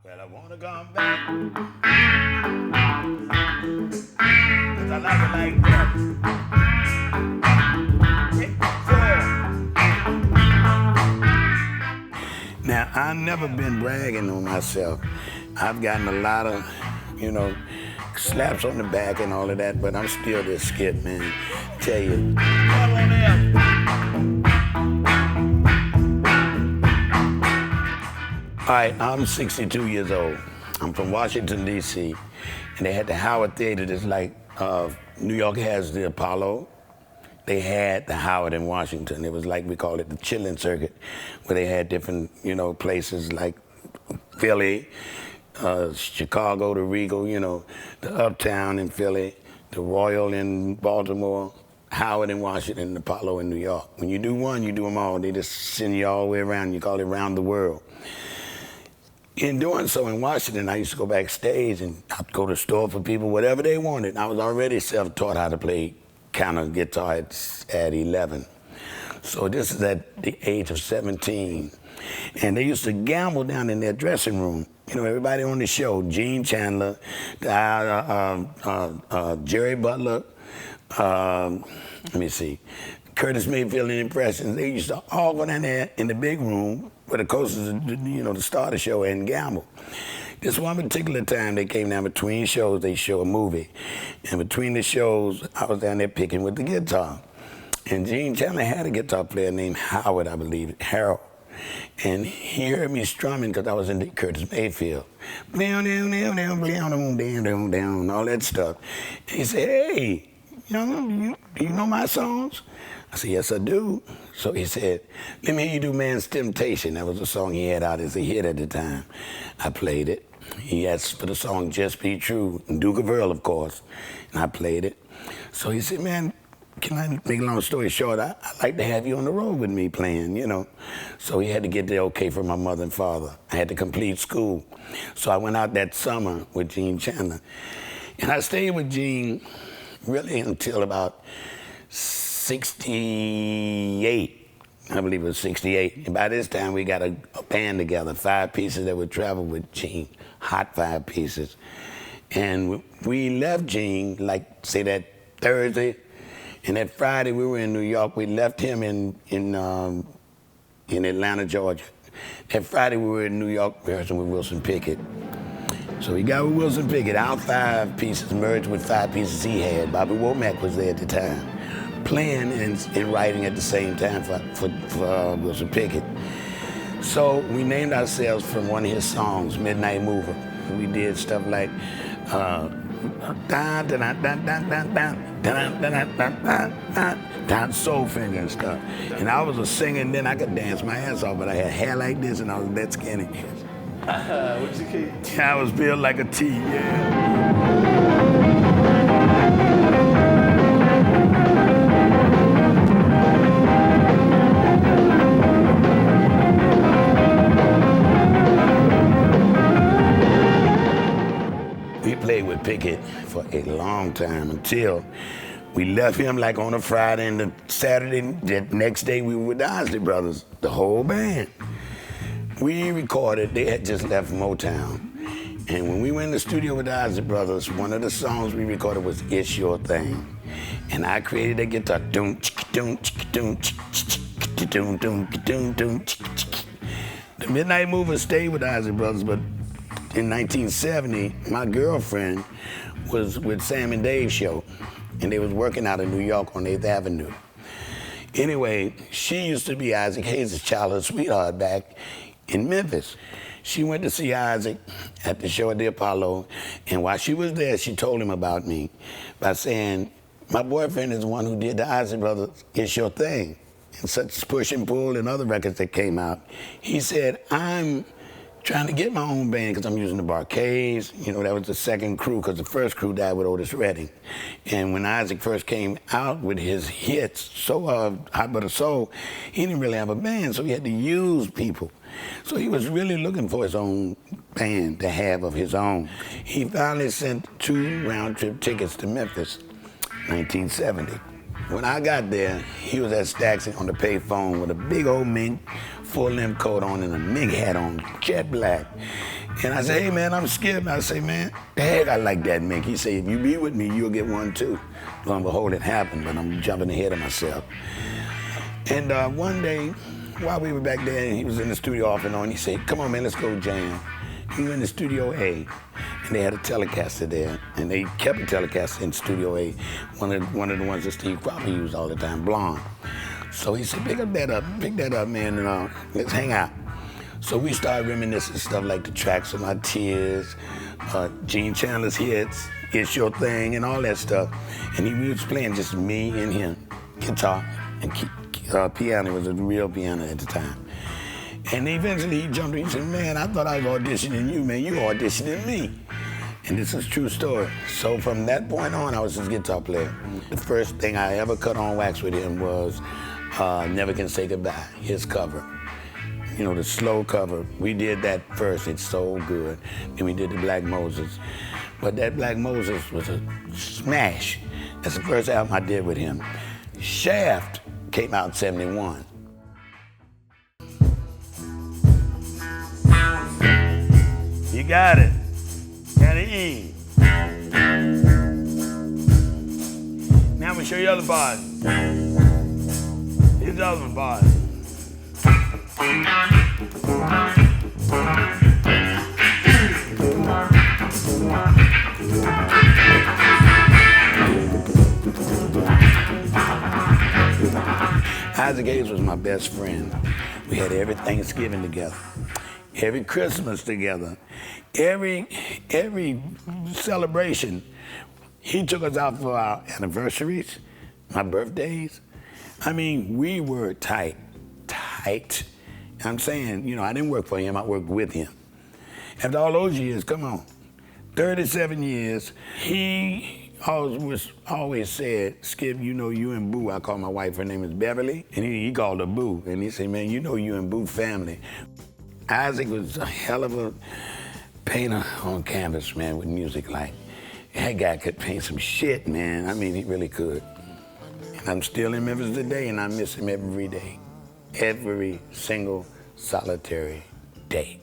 Well, I wanna come back, 'cause I like it like that. Now, I've never been bragging on myself. I've gotten a lot of, slaps on the back and all of that, but I'm still this skit, man. Tell you. All right, I'm 62 years old. I'm from Washington, D.C., and they had the Howard Theater, just like New York has the Apollo. They had the Howard in Washington. It was like, we call it the chilling circuit, where they had different, places like Philly, Chicago, the Regal, the Uptown in Philly, the Royal in Baltimore, Howard in Washington, the Apollo in New York. When you do one, you do them all. They just send you all the way around. You call it around the world. In doing so in Washington, I used to go backstage and I'd go to the store for people, whatever they wanted. I was already self-taught how to play counter guitar at 11. So this is at the age of 17. And they used to gamble down in their dressing room. Everybody on the show, Gene Chandler, Jerry Butler, Curtis Mayfield and Impressions. They used to all go down there in the big room where the coasters, to start the show and gamble. This one particular time they came down between shows, they show a movie. And between the shows, I was down there picking with the guitar. And Gene Chandler had a guitar player named Howard, I believe, Harold. And he heard me strumming because I was in the Curtis Mayfield. All that stuff. And he said, hey, do you know my songs? I said, yes, I do. So he said, let me hear you do Man's Temptation. That was a song he had out as a hit at the time. I played it. He asked for the song Just Be True, Duke of Earl, of course, and I played it. So he said, man, can I make a long story short, I'd like to have you on the road with me playing, So he had to get the okay from my mother and father. I had to complete school. So I went out that summer with Gene Chandler. And I stayed with Gene really until about 68. I believe it was 68. And by this time, we got a band together, 5 pieces that would travel with Gene, hot 5 pieces. And we left Gene, say that Thursday, and that Friday we were in New York. We left him in Atlanta, Georgia. That Friday we were in New York rehearsing with Wilson Pickett. So we got with Wilson Pickett. Our 5 pieces merged with 5 pieces he had. Bobby Womack was there at the time, playing and writing at the same time for Wilson Pickett. So we named ourselves from one of his songs, Midnight Mover. We did stuff like soul finger and stuff. And I was a singer, and then I could dance my ass off, but I had hair like this and I was that skinny. What's your kid? I was built like a T, yeah. We played with Pickett for a long time until we left him like on a Friday, and the Saturday, the next day we were with the Isley Brothers, the whole band. We recorded, they had just left Motown. And when we went in the studio with the Isley Brothers, one of the songs we recorded was It's Your Thing. And I created that guitar. The Midnight Mover stayed with the Isley Brothers, but in 1970, my girlfriend was with Sam and Dave's show, and they was working out in New York on 8th Avenue. Anyway, she used to be Isaac Hayes' childhood sweetheart back in Memphis. She went to see Isaac at the show at the Apollo, and while she was there, she told him about me by saying, my boyfriend is the one who did the Isaac Brothers, It's Your Thing, and such Push and Pull and other records that came out. He said, I'm trying to get my own band because I'm using the Barcades. That was the second crew because the first crew died with Otis Redding. And when Isaac first came out with his hits, Hot Butter Soul, he didn't really have a band, so he had to use people. So he was really looking for his own band to have of his own. He finally sent 2 round-trip tickets to Memphis, 1970. When I got there, he was at Stax on the pay phone with a big old mink full-length coat on and a MIG hat on, jet black. And I said, hey man, I'm Skip. I say, man, the heck I like that MIG. He said, if you be with me, you'll get one too. Lo and behold, it happened, but I'm jumping ahead of myself. And one day, while we were back there, and he was in the studio off and on, he said, come on man, let's go jam. We were in the Studio A, and they had a Telecaster there, and they kept a Telecaster in Studio A, one of the ones that Steve Cropper used all the time, blonde. So he said, pick that up, man, and let's hang out. So we started reminiscing stuff like the tracks of my tears, Gene Chandler's hits, It's Your Thing, and all that stuff. And he was playing just me and him, guitar and piano. It was a real piano at the time. And eventually he jumped in and said, man, I thought I was auditioning you, man. You auditioning me. And this is a true story. So from that point on, I was his guitar player. The first thing I ever cut on wax with him was Never Can Say Goodbye, his cover. You know, the slow cover. We did that first. It's so good. Then we did the Black Moses. But that Black Moses was a smash. That's the first album I did with him. Shaft came out in '71. You got it. Got an E. Now I'm gonna show you the other part. Here's the other part. Isaac Hayes was my best friend. We had every Thanksgiving together, every Christmas together, every celebration. He took us out for our anniversaries, my birthdays. I mean, we were tight. I'm saying, you know, I didn't work for him, I worked with him. After all those years, come on, 37 years, he always said, Skip, you know you and Boo, I call my wife, her name is Beverly, and he called her Boo, and he said, man, you know you and Boo family. Isaac was a hell of a painter on canvas, man, with music. Like, that guy could paint some shit, man. I mean, he really could. And I'm still in Memphis today, and I miss him every day. Every single solitary day.